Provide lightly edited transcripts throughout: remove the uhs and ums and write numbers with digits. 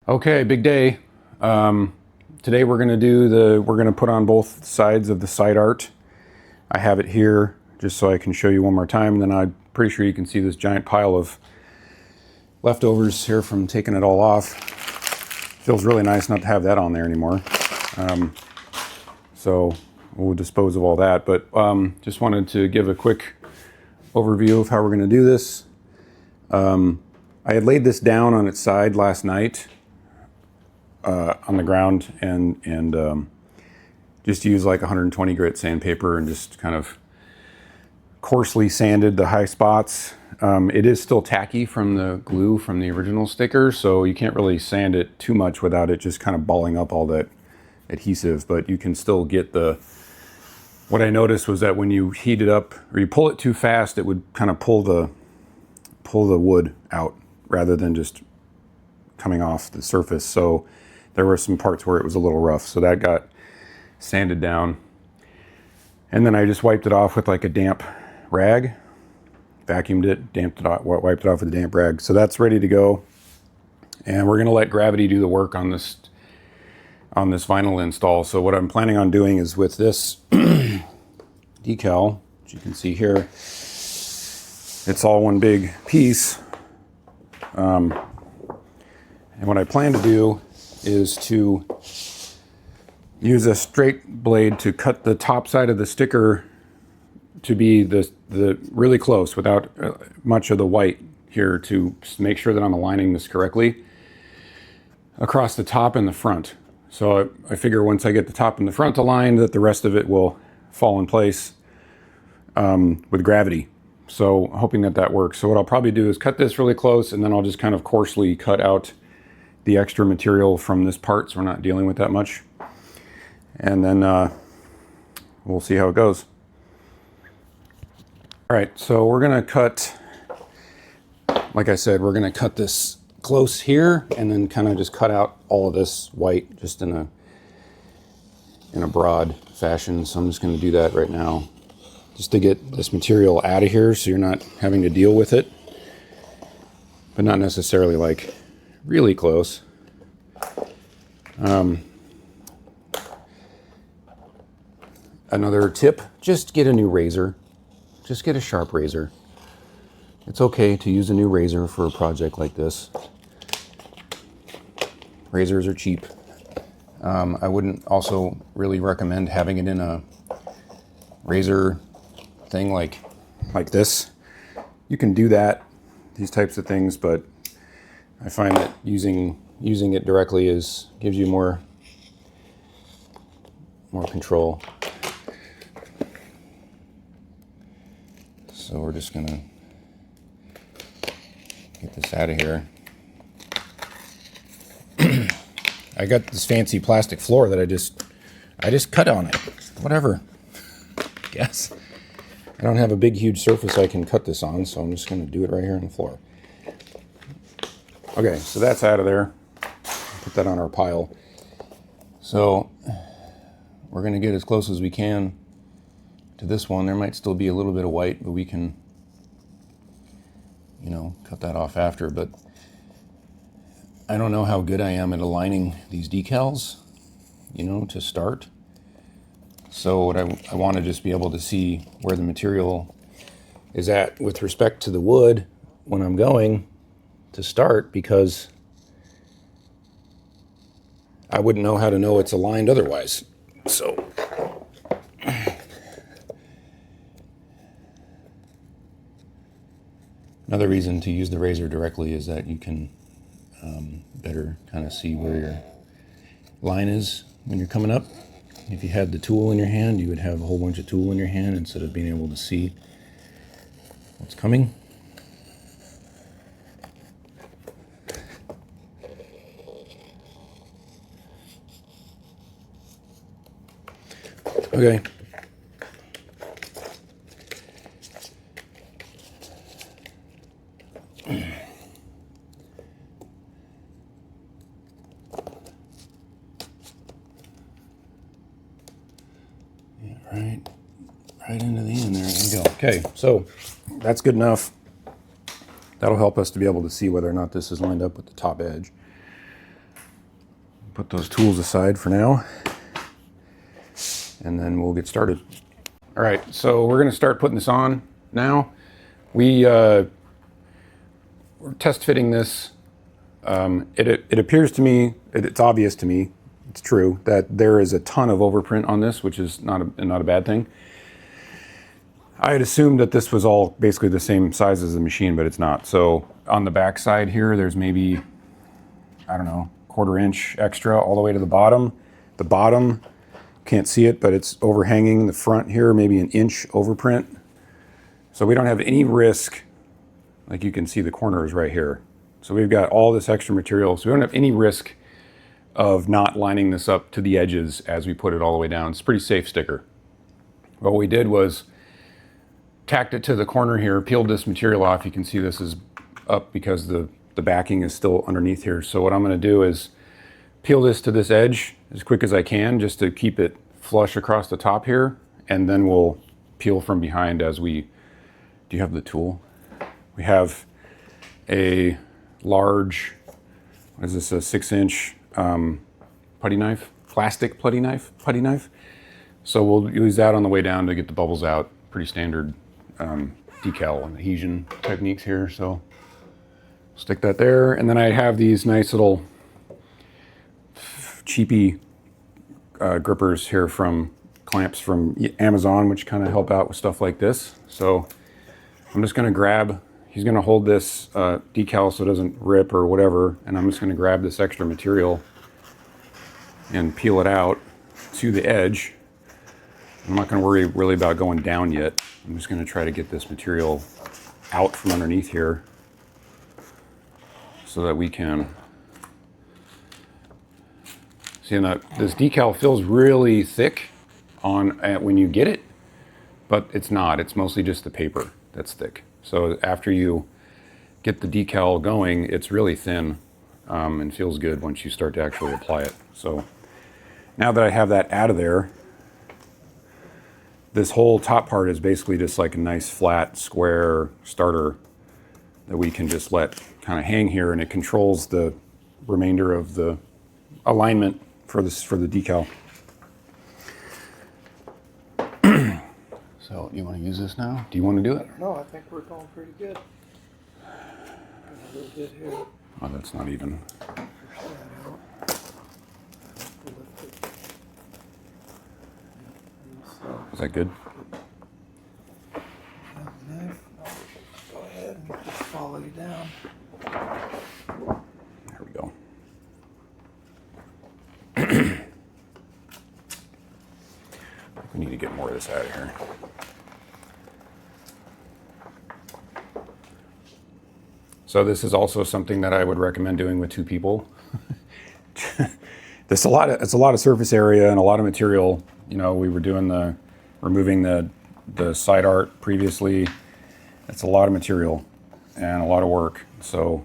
Okay, big day. Today we're gonna put on both sides of the Sideart. I have it here just so I can show you one more time. Then I'm pretty sure you can see this giant pile of leftovers here from taking it all off. Feels really nice not to have that on there anymore. So we'll dispose of all that. But just wanted to give a quick overview of how we're gonna do this. I had laid this down on its side last night. On the ground and just use like 120 grit sandpaper and just kind of coarsely sanded the high spots. It is still tacky from the glue from the original sticker, so you can't really sand it too much without it just kind of balling up all that adhesive, but you can still get what I noticed was that when you heat it up or you pull it too fast, it would kind of pull the wood out rather than just coming off the surface. So there were some parts where it was a little rough, so that got sanded down. And then I just wiped it off with like a damp rag, vacuumed it, damped it off, wiped it off with a damp rag. So that's ready to go. And we're gonna let gravity do the work on this vinyl install. So what I'm planning on doing is with this decal, which you can see here, it's all one big piece. And what I plan to do is to use a straight blade to cut the top side of the sticker to be the really close without much of the white here, to make sure that I'm aligning this correctly across the top and the front. So I figure once I get the top and the front aligned that the rest of it will fall in place with gravity. So hoping that works. So what I'll probably do is cut this really close, and then I'll just kind of coarsely cut out the extra material from this part so we're not dealing with that much. And then we'll see how it goes. All right, so we're gonna cut, like I said, we're gonna cut this close here and then kind of just cut out all of this white just in a broad fashion. So I'm just gonna do that right now, just to get this material out of here so you're not having to deal with it, but not necessarily like really close. Another tip, just get a new razor. Just get a sharp razor. It's okay to use a new razor for a project like this. Razors are cheap. I wouldn't also really recommend having it in a razor thing like this. You can do that, these types of things, but I find that using it directly gives you more control. So we're just gonna get this out of here. I got this fancy plastic floor that I just cut on it. Whatever. Guess. I don't have a big huge surface I can cut this on, so I'm just gonna do it right here on the floor. Okay, so that's out of there. Put that on our pile. So we're gonna get as close as we can to this one. There might still be a little bit of white, but we can, cut that off after. But I don't know how good I am at aligning these decals, to start. So what I want to just be able to see where the material is at with respect to the wood when I'm going to start, because I wouldn't know how to know it's aligned otherwise. So another reason to use the razor directly is that you can better kind of see where your line is when you're coming up. If you had the tool in your hand, you would have a whole bunch of tool in your hand instead of being able to see what's coming. Okay. Right into the end there. There we go. Okay, so that's good enough. That'll help us to be able to see whether or not this is lined up with the top edge. put those tools aside for now, and then we'll get started. All right, so we're gonna start putting this on now. We're test fitting this. It appears to me, it's obvious to me, it's true, that there is a ton of overprint on this, which is not a bad thing. I had assumed that this was all basically the same size as the machine, but it's not. So on the back side here, there's maybe, I don't know, 1/4 inch extra all the way to the bottom. The bottom, can't see it, but it's overhanging the front here, maybe 1 inch overprint. So we don't have any risk, like you can see the corners right here. So we've got all this extra material, so we don't have any risk of not lining this up to the edges as we put it all the way down. It's a pretty safe sticker. What we did was tacked it to the corner here, peeled this material off. You can see this is up because the backing is still underneath here. So what I'm gonna do is peel this to this edge as quick as I can, just to keep it flush across the top here, and then we'll peel from behind as we, do you have the tool? We have a large, what is this, a 6-inch putty knife, plastic putty knife. So we'll use that on the way down to get the bubbles out. Pretty standard decal and adhesion techniques here. So stick that there. And then I have these nice little cheapy grippers here from clamps from Amazon, which kind of help out with stuff like this. So I'm just gonna grab, he's gonna hold this decal so it doesn't rip or whatever, and I'm just gonna grab this extra material and peel it out to the edge. I'm not gonna worry really about going down yet. I'm just gonna try to get this material out from underneath here so that we can see that this decal feels really thick on when you get it, but it's not. It's mostly just the paper that's thick. So after you get the decal going, it's really thin and feels good once you start to actually apply it. So now that I have that out of there, this whole top part is basically just like a nice flat square starter that we can just let kind of hang here, and it controls the remainder of the alignment for the decal. So you want to use this now? Do you want to do it? No, I think we're going pretty good. A little bit here. Oh, that's not even. Is that good? Go ahead and just follow you down. There we go. We need to get more of this out of here. So this is also something that I would recommend doing with 2 people. It's a lot of surface area and a lot of material. You know, we were doing removing the Sideart previously. It's a lot of material and a lot of work. So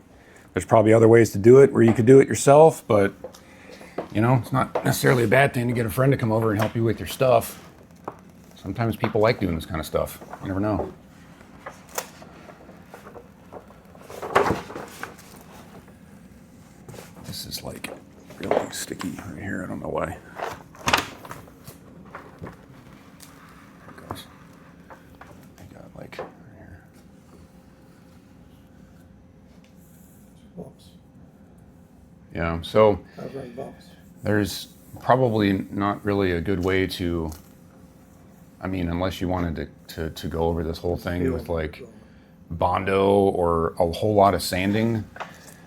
there's probably other ways to do it where you could do it yourself, but you know, it's not necessarily a bad thing to get a friend to come over and help you with your stuff. Sometimes people like doing this kind of stuff. You never know. This is like really sticky right here. I don't know why. There it goes. I got like right here. Bumps. Yeah, so Covering bumps. there's probably not really a good way to, I mean, unless you wanted to go over this whole thing with like Bondo or a whole lot of sanding,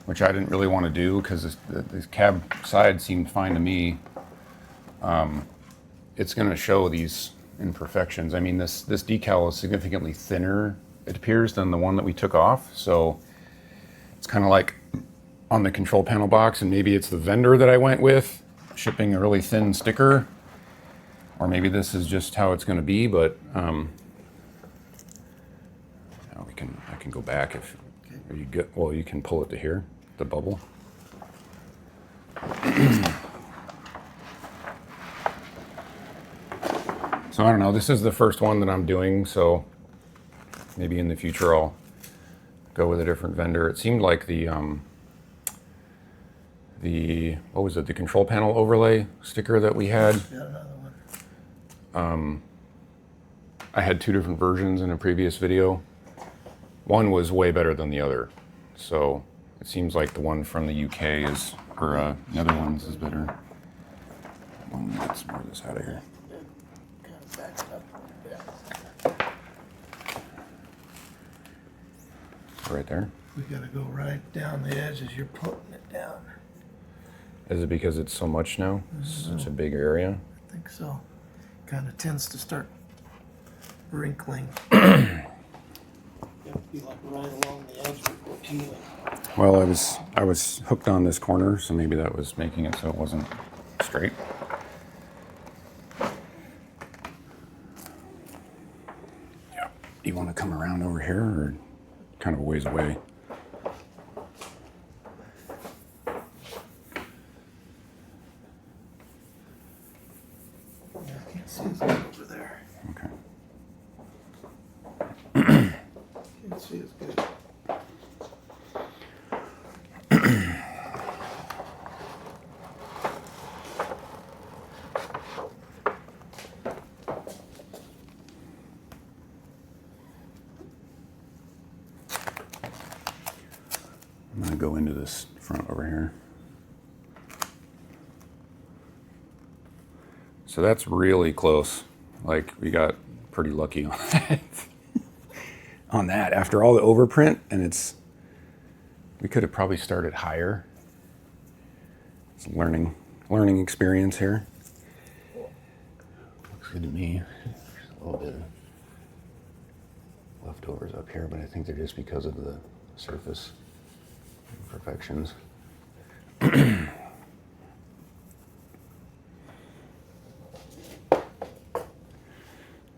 which I didn't really want to do because the cab side seemed fine to me. It's going to show these imperfections. I mean, this decal is significantly thinner, it appears, than the one that we took off. So it's kind of like on the control panel box, and maybe it's the vendor that I went with shipping a really thin sticker, or maybe this is just how it's going to be. But now I can go back if you get. Well, you can pull it to here, the bubble. So I don't know. This is the first one that I'm doing, so maybe in the future I'll go with a different vendor. It seemed like the what was it, the control panel overlay sticker that we had. Got another one. I had 2 different versions in a previous video. One was way better than the other. So it seems like the one from the UK is, or Netherlands is better. Let's move this out of here. Kind of back it up a little bit. Right there. We gotta go right down the edge as you're putting it down. Is it because it's so much now? Such a big area? I think so. Kind of tends to start wrinkling. It'll be like right along the edge before peeling. Well, I was hooked on this corner, so maybe that was making it so it wasn't straight. Yeah. You want to come around over here, or kind of a ways away? Yeah, I can't see as good over there. Okay. Can't see as good. I'm going to go into this front over here. So that's really close. Like, we got pretty lucky on that. On that, after all the overprint, and we could have probably started higher. It's a learning experience here. Looks good to me. There's a little bit of leftovers up here, but I think they're just because of the surface imperfections.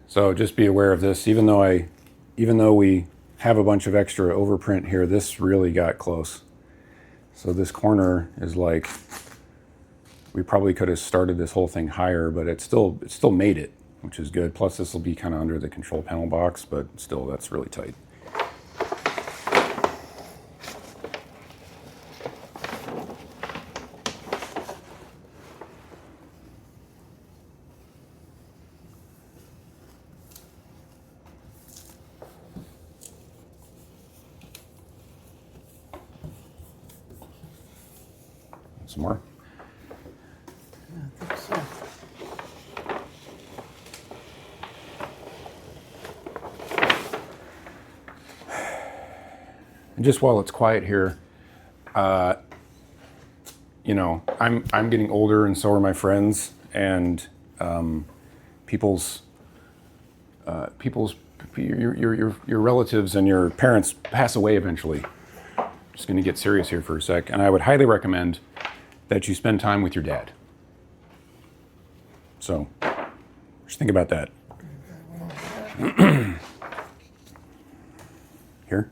So just be aware of this. Even though we have a bunch of extra overprint here, this really got close. So this corner is like, we probably could have started this whole thing higher, but it still made it, which is good. Plus this will be kind of under the control panel box, but still that's really tight. Some more. Yeah, I think so. And just while it's quiet here, you know, I'm getting older, and so are my friends, and your relatives and your parents pass away eventually. Just going to get serious here for a sec, and I would highly recommend that you spend time with your dad. So, just think about that. Here.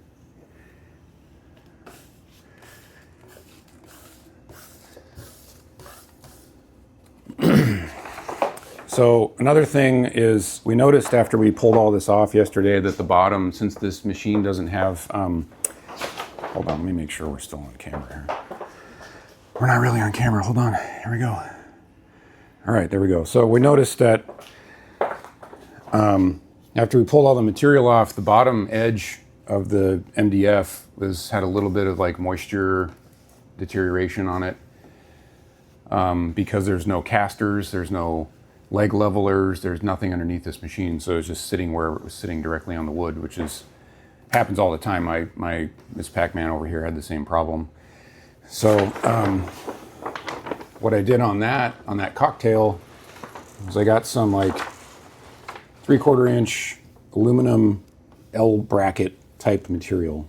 So another thing is, we noticed after we pulled all this off yesterday that the bottom, since this machine doesn't have, hold on, let me make sure we're still on camera here. We're not really on camera, hold on, here we go. All right, there we go. So we noticed that after we pulled all the material off, the bottom edge of the MDF had a little bit of like moisture deterioration on it, because there's no casters, there's no leg levelers, there's nothing underneath this machine, so it's just sitting where it was sitting directly on the wood, which happens all the time. My Miss Pac-Man over here had the same problem. So what I did on that cocktail was I got some like 3/4 inch aluminum L bracket type material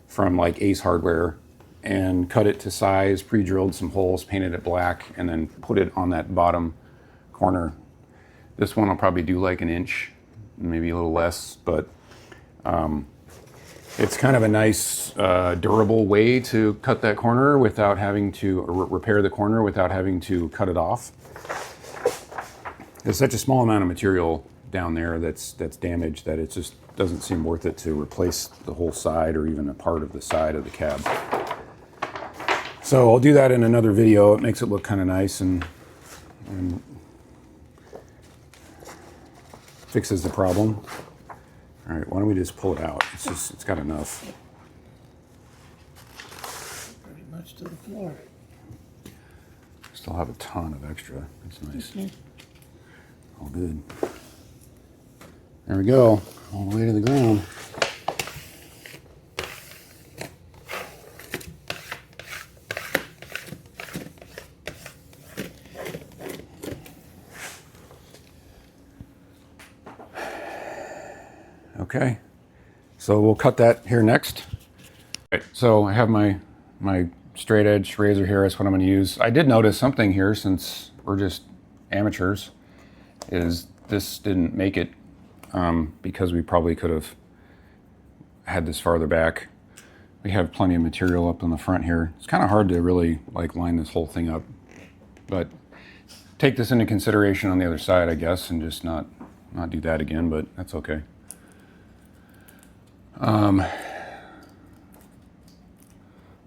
from like Ace Hardware, and cut it to size, pre-drilled some holes, painted it black, and then put it on that bottom corner. This one I'll probably do like an inch, maybe a little less, but it's kind of a nice durable way to cut that corner without having to repair the corner without having to cut it off. There's such a small amount of material down there that's damaged that it just doesn't seem worth it to replace the whole side or even a part of the side of the cab. So I'll do that in another video. It makes it look kind of nice and fixes the problem. All right, why don't we just pull it out? It's got enough. Pretty much to the floor. Still have a ton of extra. That's nice. Okay. All good. There we go. All the way to the ground. Okay, so we'll cut that here next. Right, so I have my straight edge razor here. That's what I'm going to use. I did notice something here, since we're just amateurs, is this didn't make it because we probably could have had this farther back. We have plenty of material up on the front here. It's kind of hard to really like line this whole thing up, but take this into consideration on the other side, I guess, and just not do that again, but that's okay.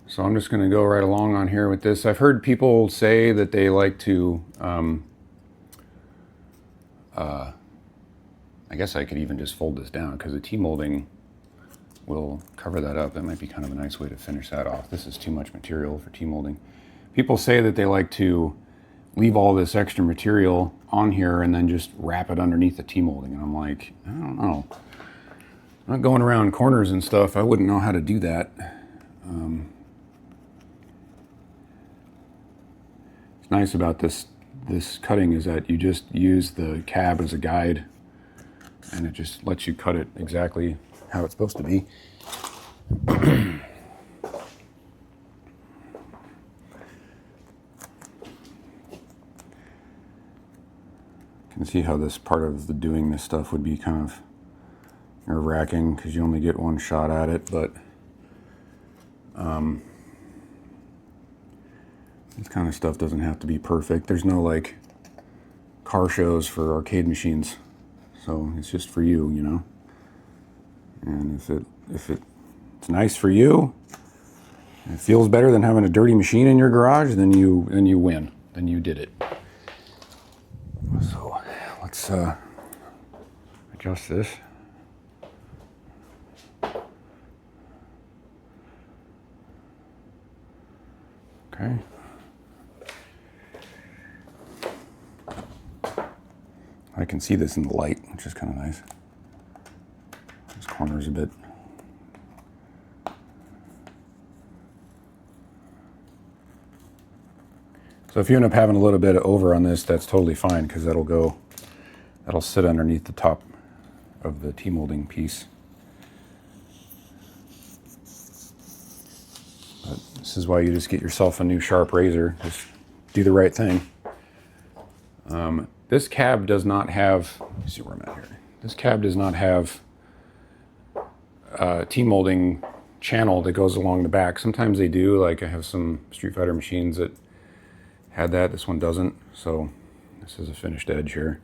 So I'm just going to go right along on here with this. I've heard people say that they like to, I guess I could even just fold this down because the T-molding will cover that up. That might be kind of a nice way to finish that off. This is too much material for T-molding. People say that they like to leave all this extra material on here and then just wrap it underneath the T-molding. And I'm like, I don't know. I'm not going around corners and stuff. I wouldn't know how to do that. What's nice about this cutting is that you just use the cab as a guide, and it just lets you cut it exactly how it's supposed to be. You can see how this part of the doing this stuff would be kind of nerve-wracking because you only get one shot at it, but this kind of stuff doesn't have to be perfect. There's no like car shows for arcade machines, so it's just for you, you know. And if it's nice for you, and it feels better than having a dirty machine in your garage, then you win. Then you did it. So let's adjust this. Okay. I can see this in the light, which is kind of nice. This corner's a bit. So if you end up having a little bit of over on this, that's totally fine because that'll sit underneath the top of the T-molding piece. But this is why you just get yourself a new sharp razor. Just do the right thing. This cab does not have, let me see where I'm at here. This cab does not have T-molding channel that goes along the back. Sometimes they do, like I have some Street Fighter machines that had that. This one doesn't, so this is a finished edge here.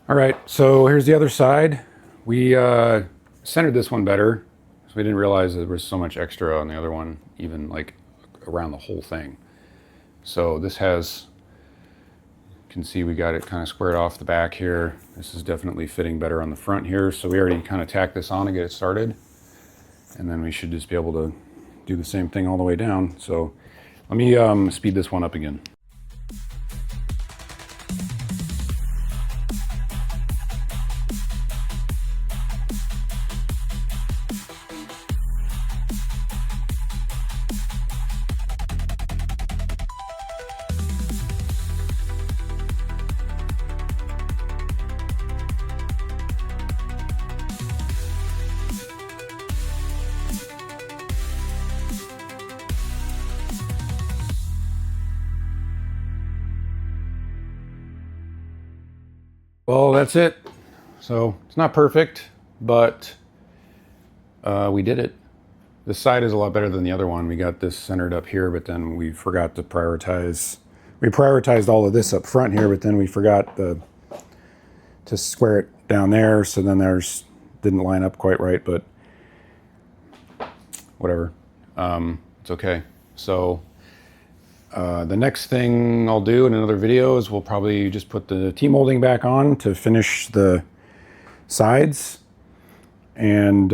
All right, so here's the other side. We centered this one better, so we didn't realize there was so much extra on the other one, even like around the whole thing. So this has, you can see we got it kind of squared off the back here. This is definitely fitting better on the front here. So we already kind of tacked this on to get it started. And then we should just be able to do the same thing all the way down. So let me speed this one up again. well, that's it. So it's not perfect, but we did it. This side is a lot better than the other one. We got this centered up here, but then we forgot to prioritize. We prioritized all of this up front here, but then we forgot to square it down there. So then there's didn't line up quite right, but whatever. It's okay. So the next thing I'll do in another video is we'll probably just put the T-molding back on to finish the sides and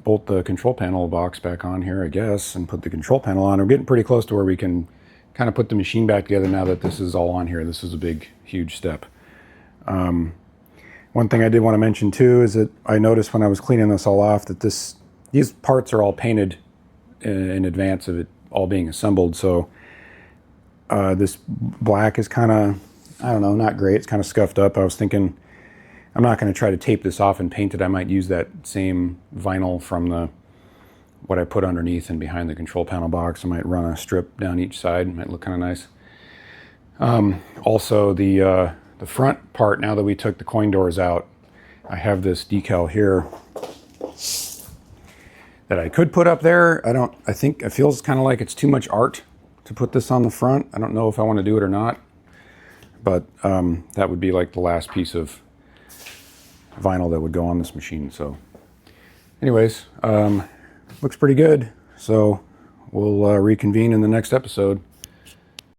bolt the control panel box back on here, I guess, and put the control panel on. We're getting pretty close to where we can kind of put the machine back together now that this is all on here. This is a big, huge step. One thing I did want to mention too is that I noticed when I was cleaning this all off that these parts are all painted in advance of it all being assembled. So this black is kind of, I don't know, not great. It's kind of scuffed up. I was thinking I'm not going to try to tape this off and paint it. I might use that same vinyl from what I put underneath and behind the control panel box. I might run a strip down each side. It might look kind of nice. Also, the front part, now that we took the coin doors out, I have this decal here that I could put up there. I think it feels kind of like it's too much art to put this on the front. I don't know if I want to do it or not, but that would be like the last piece of vinyl that would go on this machine. So anyways, looks pretty good. So we'll reconvene in the next episode.